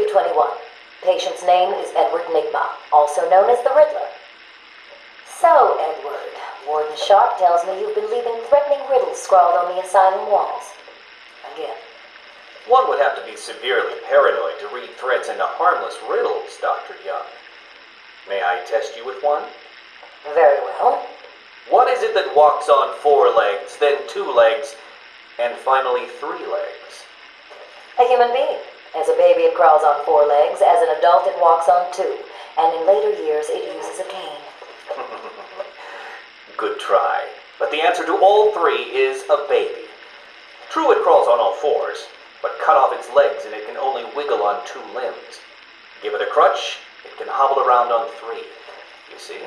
221. Patient's name is Edward Nigma, also known as the Riddler. So, Edward, Warden Sharp tells me you've been leaving threatening riddles scrawled on the asylum walls. Again. One would have to be severely paranoid to read threats into harmless riddles, Dr. Young. May I test you with one? Very well. What is it that walks on 4 legs, then 2 legs, and finally 3 legs? A human being. As a baby, it crawls on 4 legs. As an adult, it walks on 2. And in later years, it uses a cane. Good try. But the answer to all 3 is a baby. True, it crawls on all 4s, but cut off its legs and it can only wiggle on 2 limbs. Give it a crutch, it can hobble around on 3. You see?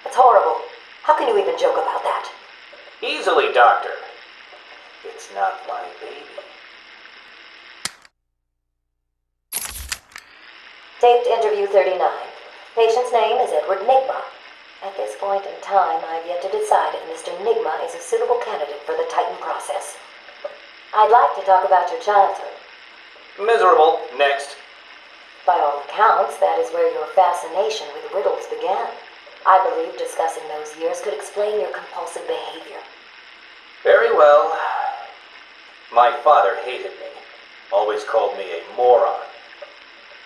It's horrible. How can you even joke about that? Easily, Doctor. It's not my baby. Taped interview 39. Patient's name is Edward Nigma. At this point in time, I've yet to decide if Mr. Nigma is a suitable candidate for the Titan process. I'd like to talk about your childhood. Miserable. Next. By all accounts, that is where your fascination with riddles began. I believe discussing those years could explain your compulsive behavior. Very well. My father hated me. Always called me a moron.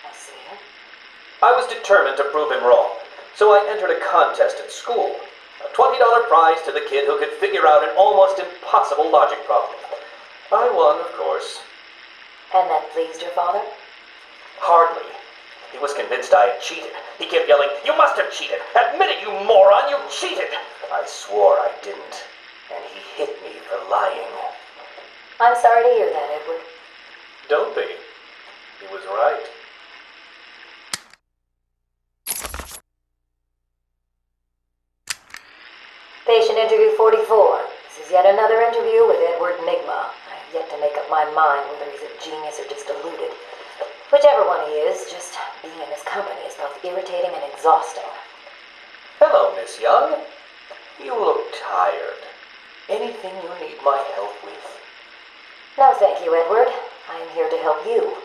I see. I was determined to prove him wrong, so I entered a contest at school. A $20 prize to the kid who could figure out an almost impossible logic problem. I won, of course. And that pleased your father? Hardly. He was convinced I had cheated. He kept yelling, "You must have cheated! Admit it, you moron! You cheated!" I swore I didn't, and he hit me for lying. I'm sorry to hear that, Edward. Don't be. He was right. Patient interview 44. This is yet another interview with Edward Nigma. I have yet to make up my mind whether he's a genius or just deluded. Whichever one he is, just being in his company is both irritating and exhausting. Hello, Miss Young. You look tired. Anything you need my help with? No, thank you, Edward. I am here to help you.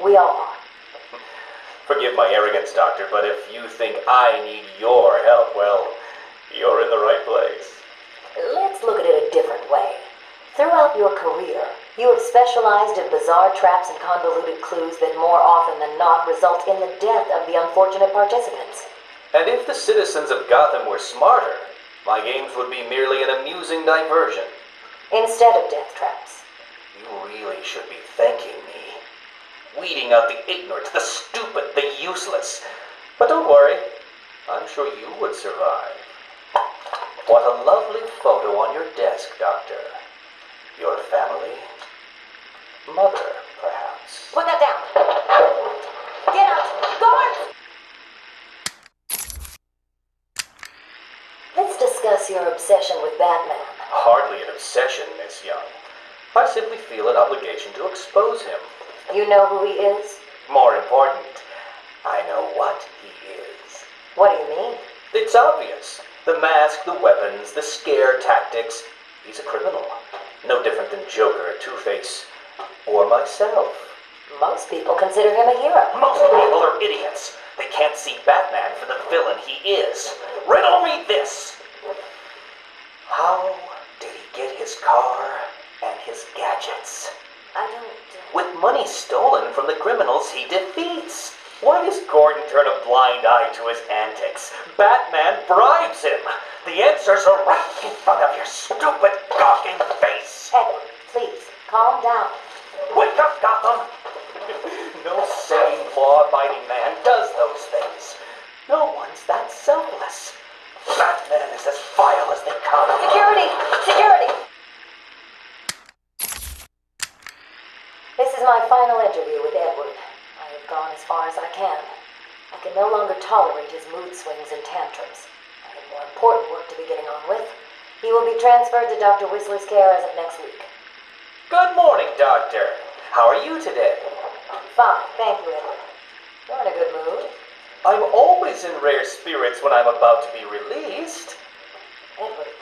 We all are. Forgive my arrogance, Doctor, but if you think I need your help, well, you're in the right place. Let's look at it a different way. Throughout your career, you have specialized in bizarre traps and convoluted clues that more often than not result in the death of the unfortunate participants. And if the citizens of Gotham were smarter, my games would be merely an amusing diversion. Instead of death traps. You really should be thanking me. Weeding out the ignorant, the stupid, the useless. But don't worry, I'm sure you would survive. What a lovely photo on your desk, Doctor. Your family? Mother, perhaps. Put that down. Get out. Guards! Let's discuss your obsession with Batman. Hardly an obsession, Miss Young. I simply feel an obligation to expose him. You know who he is? More important, I know what he is. What do you mean? It's obvious. The mask, the weapons, the scare tactics. He's a criminal. No different than Joker, Two-Face, or myself. Most people consider him a hero. Most people are idiots. They can't see Batman for the villain he is. Riddle me this. How did he get his car and his gadgets? I don't... With money stolen from the criminals he defeats. Why does Gordon turn a blind eye to his antics? Batman bribes him. The answers are right in front of your stupid, gawking face. Edward, please, calm down. Wake up, Gotham! No sane, law-abiding man does those things. No one's that selfless. Batman is as vile as they come. Security! Security! This is my final interview with Edward. I have gone as far as I can. I can no longer tolerate his mood swings and tantrums. I have more important work to be getting on with. He will be transferred to Dr. Whistler's care as of next week. Good morning, Doctor. How are you today? Fine, thank you, Edward. You're in a good mood. I'm always in rare spirits when I'm about to be released. Edward,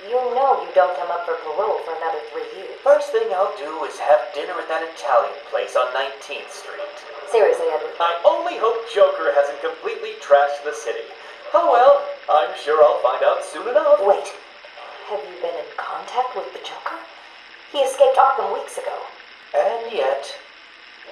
you know you don't come up for parole for another 3 years. First thing I'll do is have dinner at that Italian place on 19th Street. Seriously, Edward. I only hope Joker hasn't completely trashed the city. Oh well, I'm sure I'll find out soon enough. Wait. Have you been in contact with the Joker? He escaped Arkham weeks ago. And yet,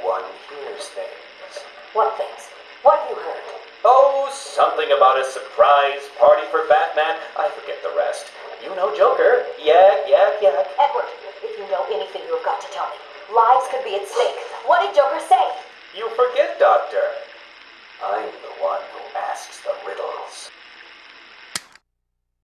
one hears things. What things? What have you heard? Oh, something about a surprise party for Batman. I forget the rest. You know Joker. Yak, yak, yak. Edward, if you know anything, you've got to tell me. Lives could be at stake.